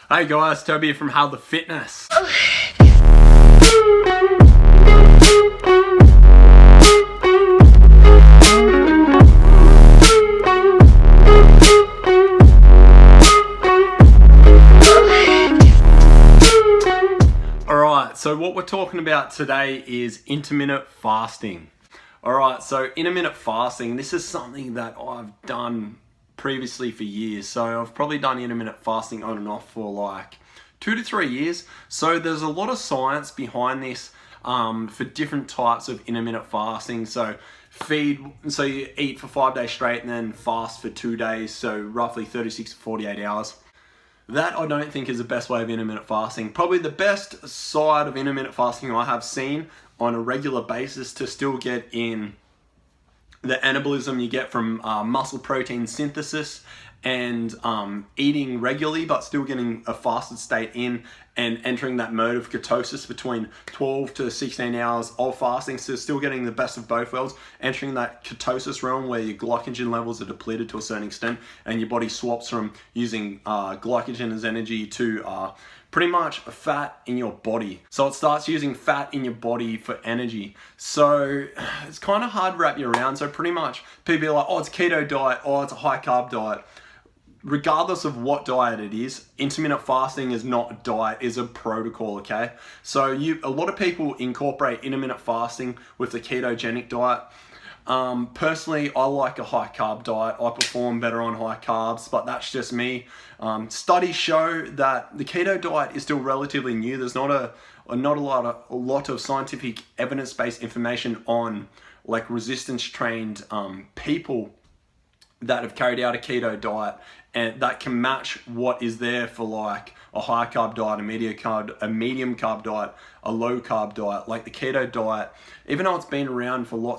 Hey guys, Toby from How the Fitness. Alright, so what we're talking about today is intermittent fasting. Alright, so intermittent fasting, this is something that I've done previously for years. So I've probably done intermittent fasting on and off for like 2 to 3 years. So there's a lot of science behind this for different types of intermittent fasting. So you eat for 5 days straight and then fast for 2 days, so roughly 36 to 48 hours. That I don't think is the best way of intermittent fasting. Probably the best side of intermittent fasting I have seen on a regular basis to still get in the anabolism you get from muscle protein synthesis and eating regularly, but still getting a fasted state in and entering that mode of ketosis between 12 to 16 hours of fasting. So still getting the best of both worlds, entering that ketosis realm where your glycogen levels are depleted to a certain extent and your body swaps from using glycogen as energy to pretty much fat in your body. So it starts using fat in your body for energy. So it's kind of hard to wrap you around. So pretty much people are like, oh, it's a keto diet, oh, it's a high carb diet. Regardless of what diet it is, intermittent fasting is not a diet, is a protocol, okay? So a lot of people incorporate intermittent fasting with the ketogenic diet. Personally, I like a high carb diet. I perform better on high carbs, but that's just me. Studies show that the keto diet is still relatively new. There's not a lot of scientific evidence-based information on like resistance trained people that have carried out a keto diet and that can match what is there for like a high carb diet, a medium carb diet, a low carb diet. Like the keto diet, even though it's been around for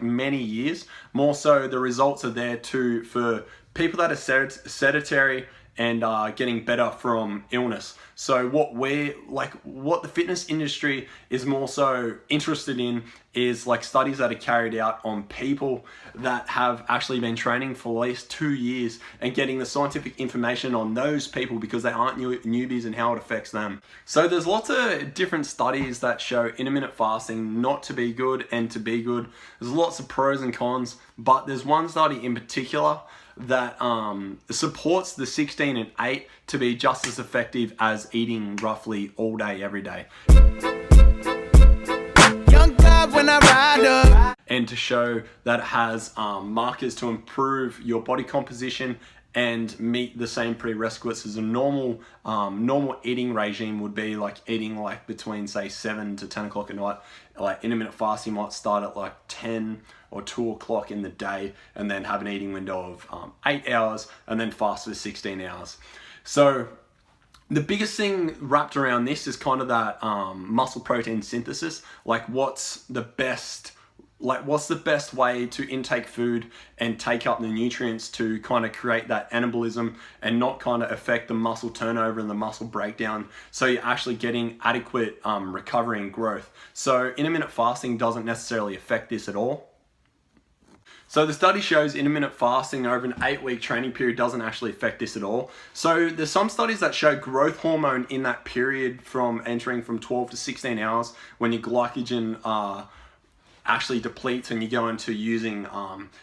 many years, more so the results are there too for people that are sedentary and getting better from illness. So what the fitness industry is more so interested in is like studies that are carried out on people that have actually been training for at least 2 years and getting the scientific information on those people because they aren't newbies and how it affects them. So there's lots of different studies that show intermittent fasting not to be good and to be good. There's lots of pros and cons, but there's one study in particular that supports the 16 and 8 to be just as effective as eating roughly all day, every day. Young God when I ride up. And to show that it has markers to improve your body composition and meet the same prerequisites as a normal eating regime would be, like eating like between say 7 to 10 o'clock at night. Like intermittent fasting might start at like 10 or 2 o'clock in the day and then have an eating window of 8 hours and then fast for 16 hours. So the biggest thing wrapped around this is kind of that muscle protein synthesis. Like what's the best way to intake food and take up the nutrients to kind of create that anabolism and not kind of affect the muscle turnover and the muscle breakdown, so you're actually getting adequate recovery and growth. So intermittent fasting doesn't necessarily affect this at all. So the study shows intermittent fasting over an 8-week training period doesn't actually affect this at all. So there's some studies that show growth hormone in that period from entering from 12 to 16 hours when your glycogen actually depletes and you go into using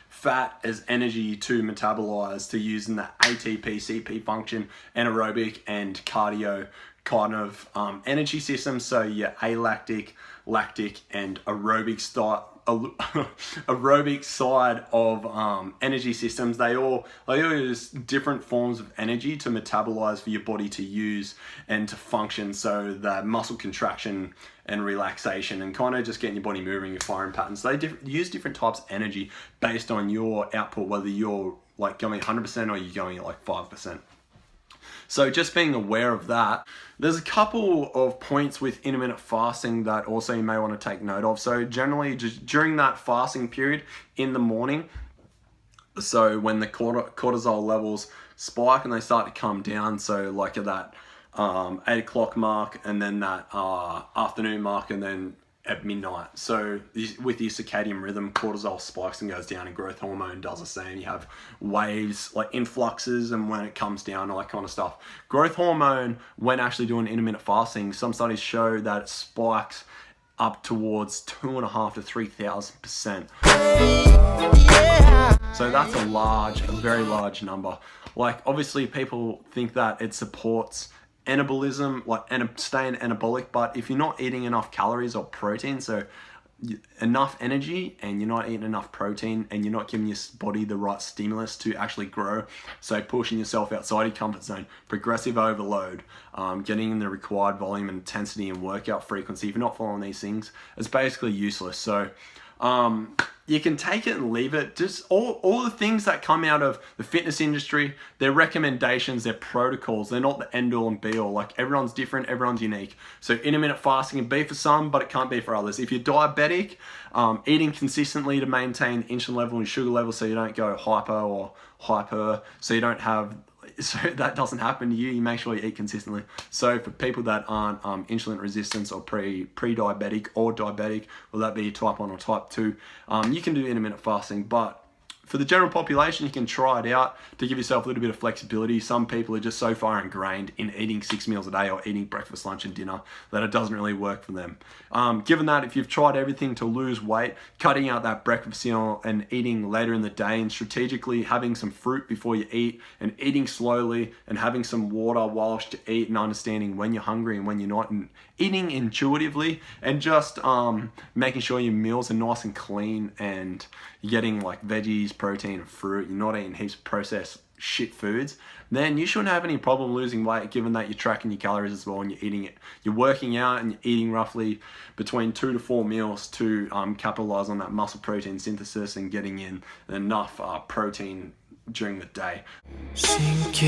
fat as energy to metabolize, to using the ATP, CP function, anaerobic and cardio kind of energy systems. So your alactic, lactic and aerobic side of energy systems, they all use different forms of energy to metabolize for your body to use and to function. So the muscle contraction and relaxation and kind of just getting your body moving, your firing patterns, they use different types of energy based on your output, whether you're like going 100% or you're going at like 5%. So just being aware of that. There's a couple of points with intermittent fasting that also you may want to take note of. So generally just during that fasting period in the morning, so when the cortisol levels spike and they start to come down, so like at that 8 o'clock mark and then that afternoon mark and then at midnight. So with your circadian rhythm, cortisol spikes and goes down, and growth hormone does the same. You have waves, like influxes, and when it comes down, all that kind of stuff. Growth hormone, when actually doing intermittent fasting, some studies show that it spikes up towards 2.5 to 3,000%. So that's a very large number. Like, obviously people think that it supports anabolism, like staying anabolic, but if you're not eating enough calories or protein, so enough energy, and you're not eating enough protein, and you're not giving your body the right stimulus to actually grow, so pushing yourself outside your comfort zone, progressive overload, getting in the required volume and intensity and workout frequency, if you're not following these things, it's basically useless. So you can take it and leave it. Just all the things that come out of the fitness industry, their recommendations, their protocols, they're not the end all and be all. Like, everyone's different, everyone's unique. So intermittent fasting can be for some, but it can't be for others. If you're diabetic, eating consistently to maintain insulin level and sugar level so you don't go hypo or hyper, so that doesn't happen to you, you make sure you eat consistently. So for people that aren't insulin resistant or pre-diabetic or diabetic, will that be type 1 or type 2, you can do intermittent fasting. But for the general population, you can try it out to give yourself a little bit of flexibility. Some people are just so far ingrained in eating 6 meals a day or eating breakfast, lunch, and dinner that it doesn't really work for them. Given that, if you've tried everything to lose weight, cutting out that breakfast meal and eating later in the day, and strategically having some fruit before you eat, and eating slowly, and having some water whilst you eat, and understanding when you're hungry and when you're not, and eating intuitively, and just making sure your meals are nice and clean, and you're getting like veggies, protein, and fruit, you're not eating heaps of processed shit foods, then you shouldn't have any problem losing weight, given that you're tracking your calories as well and you're eating it. You're working out and you're eating roughly between 2 to 4 meals to capitalize on that muscle protein synthesis and getting in enough protein during the day. Sink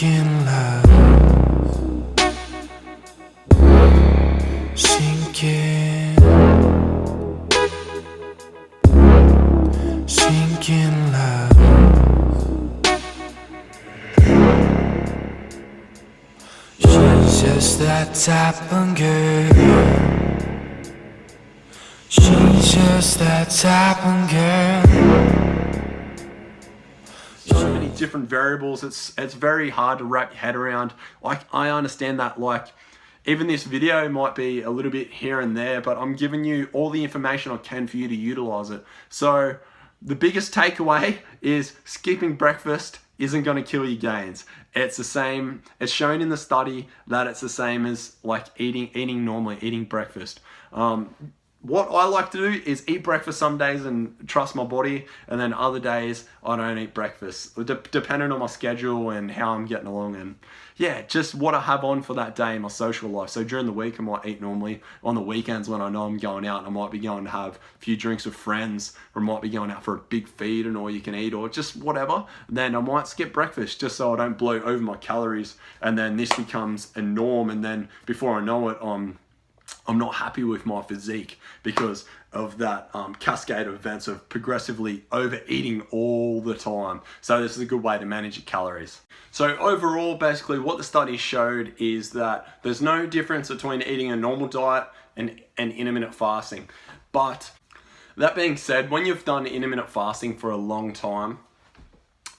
in love. Sink in. Sink in love. She's just that type of girl. She's just that type of girl. So many different variables. It's very hard to wrap your head around. Like, I understand that, like, even this video might be a little bit here and there, but I'm giving you all the information I can for you to utilize it. So the biggest takeaway is skipping breakfast isn't going to kill your gains. It's the same. It's shown in the study that it's the same as like eating normally, eating breakfast. What I like to do is eat breakfast some days and trust my body, and then other days I don't eat breakfast, depending on my schedule and how I'm getting along, and yeah, just what I have on for that day in my social life. So during the week I might eat normally. On the weekends when I know I'm going out, I might be going to have a few drinks with friends, or I might be going out for a big feed and all you can eat, or just whatever. Then I might skip breakfast just so I don't blow over my calories, and then this becomes a norm, and then before I know it, I'm not happy with my physique because of that cascade of events of progressively overeating all the time. So this is a good way to manage your calories. So overall, basically what the study showed is that there's no difference between eating a normal diet and intermittent fasting. But that being said, when you've done intermittent fasting for a long time,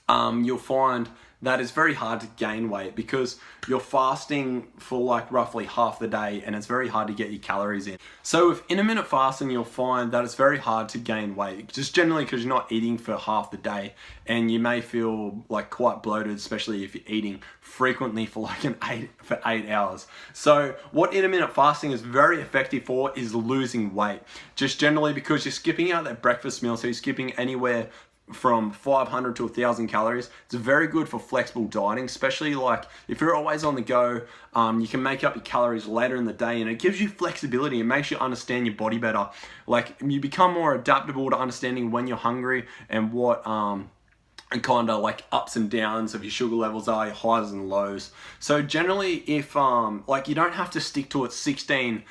you'll find that it's very hard to gain weight because you're fasting for like roughly half the day, and it's very hard to get your calories in. So with intermittent fasting, you'll find that it's very hard to gain weight, just generally because you're not eating for half the day, and you may feel like quite bloated, especially if you're eating frequently for like 8 hours. So what intermittent fasting is very effective for is losing weight, just generally because you're skipping out that breakfast meal, so you're skipping anywhere from 500 to 1,000 calories. It's very good for flexible dieting, especially like if you're always on the go. You can make up your calories later in the day, and it gives you flexibility. It makes you understand your body better. Like, you become more adaptable to understanding when you're hungry and what and kind of like ups and downs of your sugar levels are, your highs and lows. So generally, if like you don't have to stick to it 16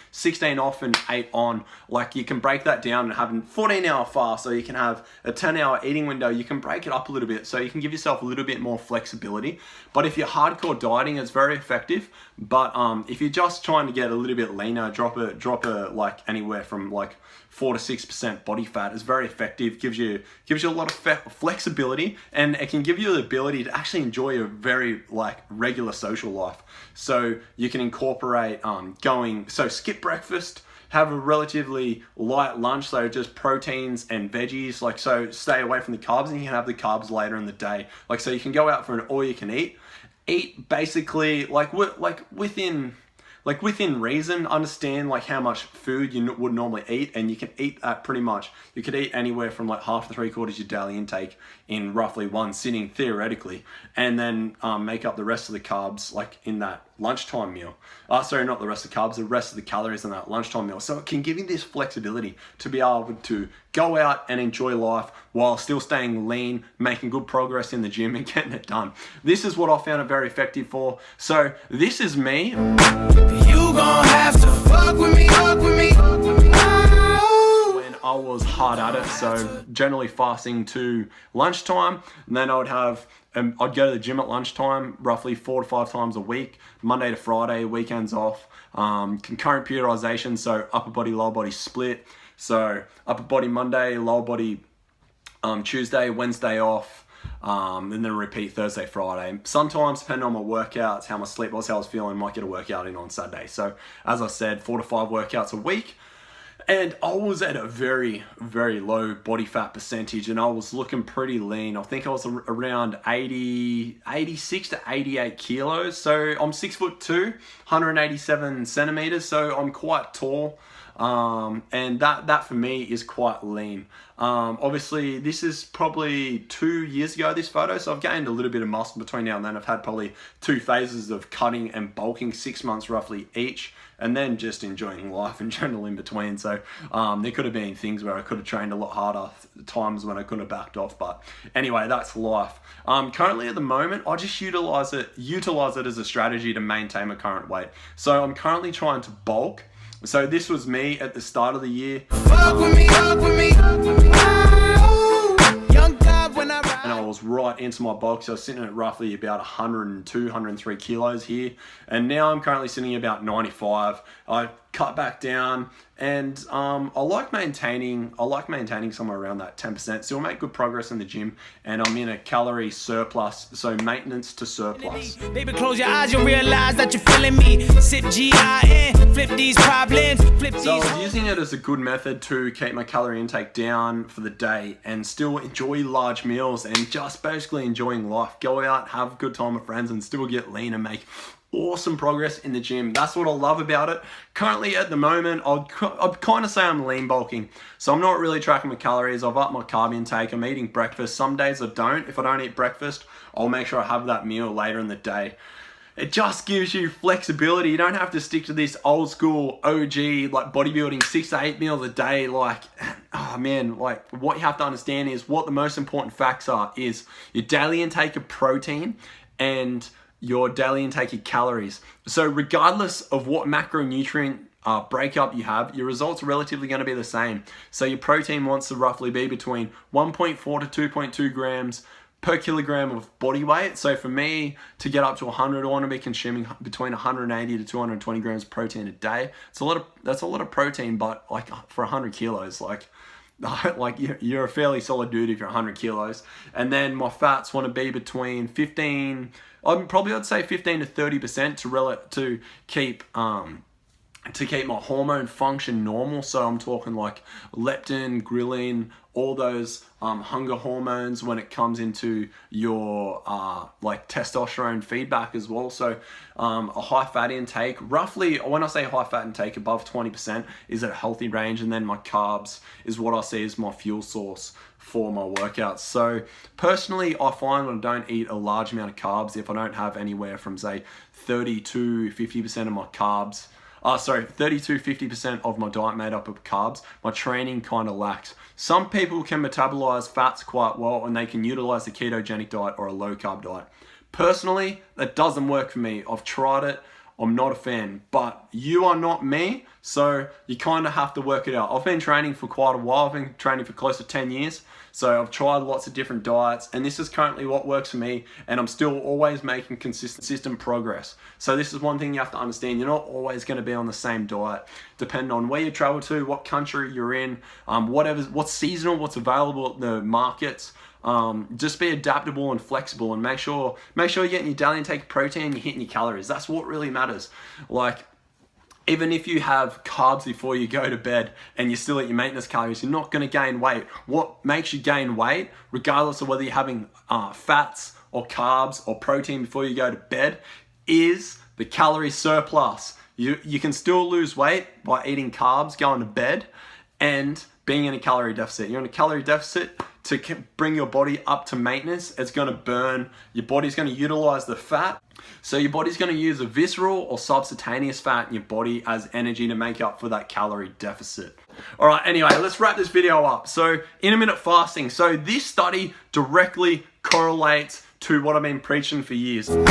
off and 8 on. Like you can break that down and have a 14-hour fast, or you can have a 10-hour eating window. You can break it up a little bit so you can give yourself a little bit more flexibility. But if you're hardcore dieting, it's very effective. But if you're just trying to get a little bit leaner, drop a like anywhere from like 4 to 6% body fat is very effective. Gives you a lot of flexibility, and it can give you the ability to actually enjoy a very like regular social life. So you can incorporate skip breakfast, have a relatively light lunch, so just proteins and veggies, like, so stay away from the carbs, and you can have the carbs later in the day. Like, so you can go out for an all you can eat basically like within reason. Understand like how much food you would normally eat, and you can eat that pretty much. You could eat anywhere from like half to 3/4 your daily intake in roughly one sitting, theoretically, and then make up the rest of the carbs like in that lunchtime meal. Sorry, not the rest of the carbs, the rest of the calories in that lunchtime meal. So it can give you this flexibility to be able to go out and enjoy life while still staying lean, making good progress in the gym and getting it done. This is what I found it very effective for. So this is me. You gon' have to fuck with me. When I was hard at it, so generally fasting to lunchtime, and then I'd go to the gym at lunchtime roughly 4 to 5 times a week, Monday to Friday, weekends off. Concurrent periodization, so upper body, lower body split. So upper body Monday, lower body Tuesday, Wednesday off. And then repeat Thursday, Friday. Sometimes, depending on my workouts, how my sleep was, how I was feeling, might get a workout in on Saturday. So as I said, 4 to 5 workouts a week. And I was at a very, very low body fat percentage, and I was looking pretty lean. I think I was around 86 to 88 kilos. So I'm 6'2", 187 centimeters. So I'm quite tall. And that for me is quite lean. Obviously this is probably 2 years ago, this photo, so I've gained a little bit of muscle between now and then. I've had probably 2 phases of cutting and bulking, 6 months roughly each, and then just enjoying life in general in between. So there could have been things where I could have trained a lot harder, times when I could have backed off, but anyway, that's life. Currently at the moment, I just utilize it as a strategy to maintain my current weight. So I'm currently trying to bulk. So this was me at the start of the year. And I was right into my bulk, so I was sitting at roughly about 102, 103 kilos here. And now I'm currently sitting at about 95. I cut back down, and I like maintaining somewhere around that 10%. Still make good progress in the gym, and I'm in a calorie surplus, so maintenance to surplus. Baby, close your eyes, you'll realize that you're feeling me. Sip GIN, flip these problems, So I was using it as a good method to keep my calorie intake down for the day and still enjoy large meals and just basically enjoying life. Go out, have a good time with friends, and still get lean and make awesome progress in the gym. That's what I love about it. Currently at the moment, I'd kind of say I'm lean bulking. So I'm not really tracking my calories. I've upped my carb intake. I'm eating breakfast. Some days I don't. If I don't eat breakfast, I'll make sure I have that meal later in the day. It just gives you flexibility. You don't have to stick to this old school OG like bodybuilding 6 to 8 meals a day. Like, oh man, like what you have to understand is what the most important facts are is your daily intake of protein and your daily intake of calories. So regardless of what macronutrient breakup you have, your results are relatively going to be the same. So your protein wants to roughly be between 1.4 to 2.2 grams per kilogram of body weight. So for me to get up to 100, I want to be consuming between 180 to 220 grams of protein a day. That's a lot of protein, but like for 100 kilos, like you're a fairly solid dude if you're 100 kilos. And then my fats want to be between 15, I'd say 15 to 30% to keep my hormone function normal. So I'm talking like leptin, ghrelin, all those hunger hormones when it comes into your like testosterone feedback as well. So a high fat intake, roughly, when I say high fat intake, above 20% is at a healthy range. And then my carbs is what I see as my fuel source for my workouts. So personally, I find when I don't eat a large amount of carbs, if I don't have anywhere from say 30 to 50% of my carbs 50% of my diet made up of carbs. My training kind of lacked. Some people can metabolize fats quite well and they can utilize the ketogenic diet or a low carb diet. Personally, that doesn't work for me. I've tried it. I'm not a fan, but you are not me, so you kind of have to work it out. I've been training for quite a while. I've been training for close to 10 years, so I've tried lots of different diets, and this is currently what works for me, and I'm still always making consistent progress. So this is one thing you have to understand. You're not always going to be on the same diet, depending on where you travel to, what country you're in, what's seasonal, what's available at the markets. Just be adaptable and flexible, and make sure you're getting your daily intake of protein, you're hitting your calories. That's what really matters. Like, even if you have carbs before you go to bed and you're still at your maintenance calories, you're not going to gain weight. What makes you gain weight, regardless of whether you're having fats or carbs or protein before you go to bed, is the calorie surplus. You can still lose weight by eating carbs, going to bed, and being in a calorie deficit. You're in a calorie deficit to bring your body up to maintenance. It's going to burn. Your body's going to utilize the fat. So your body's going to use a visceral or subcutaneous fat in your body as energy to make up for that calorie deficit. All right, anyway, let's wrap this video up. So intermittent fasting. So this study directly correlates to what I've been preaching for years. You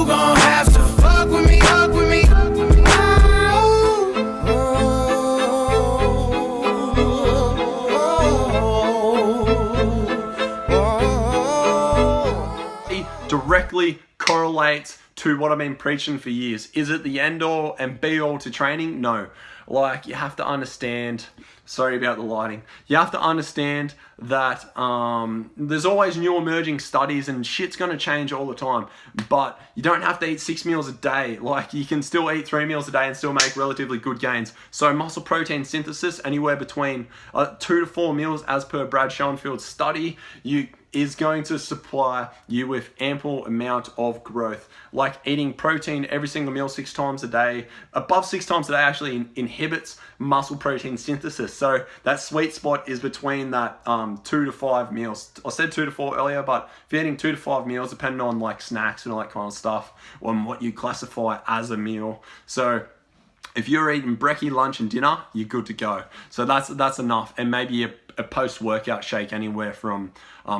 gon' have to fuck with me, fuck with me. Directly correlates to what I've been preaching for years. Is it the end all and be all to training? No. Like, you have to understand, sorry about the lighting, you have to understand that there's always new emerging studies and shit's going to change all the time, but you don't have to eat 6 meals a day. Like, you can still eat 3 meals a day and still make relatively good gains. So muscle protein synthesis, anywhere between 2 to 4 meals as per Brad Schoenfeld's study, is going to supply you with ample amount of growth. Like, eating protein every single meal 6 times a day, above 6 times a day actually inhibits muscle protein synthesis. So that sweet spot is between that 2 to 5 meals. I said 2 to 4 earlier, but if you're eating 2 to 5 meals, depending on like snacks and all that kind of stuff, on what you classify as a meal. So if you're eating brekkie, lunch and dinner, you're good to go. So that's enough. And maybe a post-workout shake anywhere from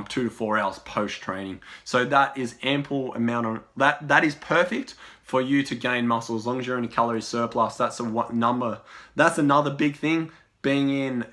2 to 4 hours post-training. So that is ample amount of, that is perfect for you to gain muscle as long as you're in a calorie surplus. That's another big thing. Consuming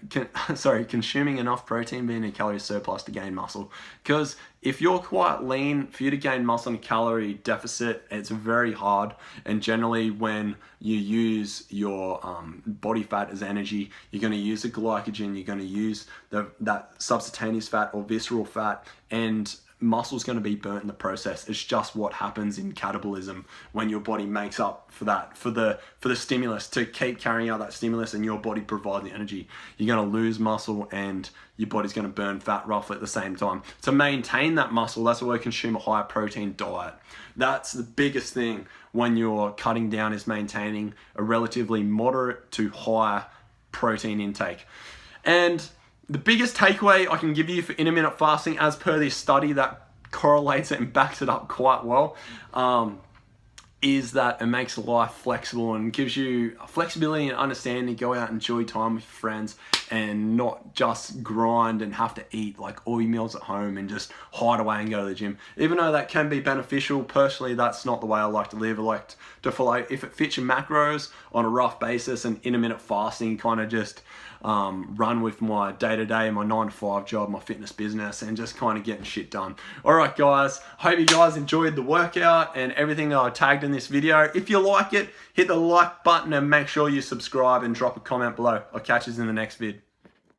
enough protein, being in a calorie surplus to gain muscle. Because if you're quite lean, for you to gain muscle in a calorie deficit, it's very hard. And generally when you use your body fat as energy, you're going to use the glycogen, you're going to use that subcutaneous fat or visceral fat, and muscle's going to be burnt in the process. It's just what happens in catabolism when your body makes up for that, for the stimulus, to keep carrying out that stimulus, and your body provide the energy. You're going to lose muscle and your body's going to burn fat roughly at the same time. To maintain that muscle, that's why we consume a higher protein diet. That's the biggest thing when you're cutting down, is maintaining a relatively moderate to high protein intake. And the biggest takeaway I can give you for intermittent fasting, as per this study that correlates it and backs it up quite well, is that it makes life flexible and gives you flexibility and understanding to go out and enjoy time with friends and not just grind and have to eat like all your meals at home and just hide away and go to the gym. Even though that can be beneficial, personally, that's not the way I like to live. I like to follow, if it fits your macros on a rough basis, and intermittent fasting kind of just run with my day-to-day, my 9-to-5 job, my fitness business, and just kind of getting shit done. All right, guys, hope you guys enjoyed the workout and everything that I tagged in this video. If you like it, hit the like button and make sure you subscribe and drop a comment below. I'll catch you in the next vid.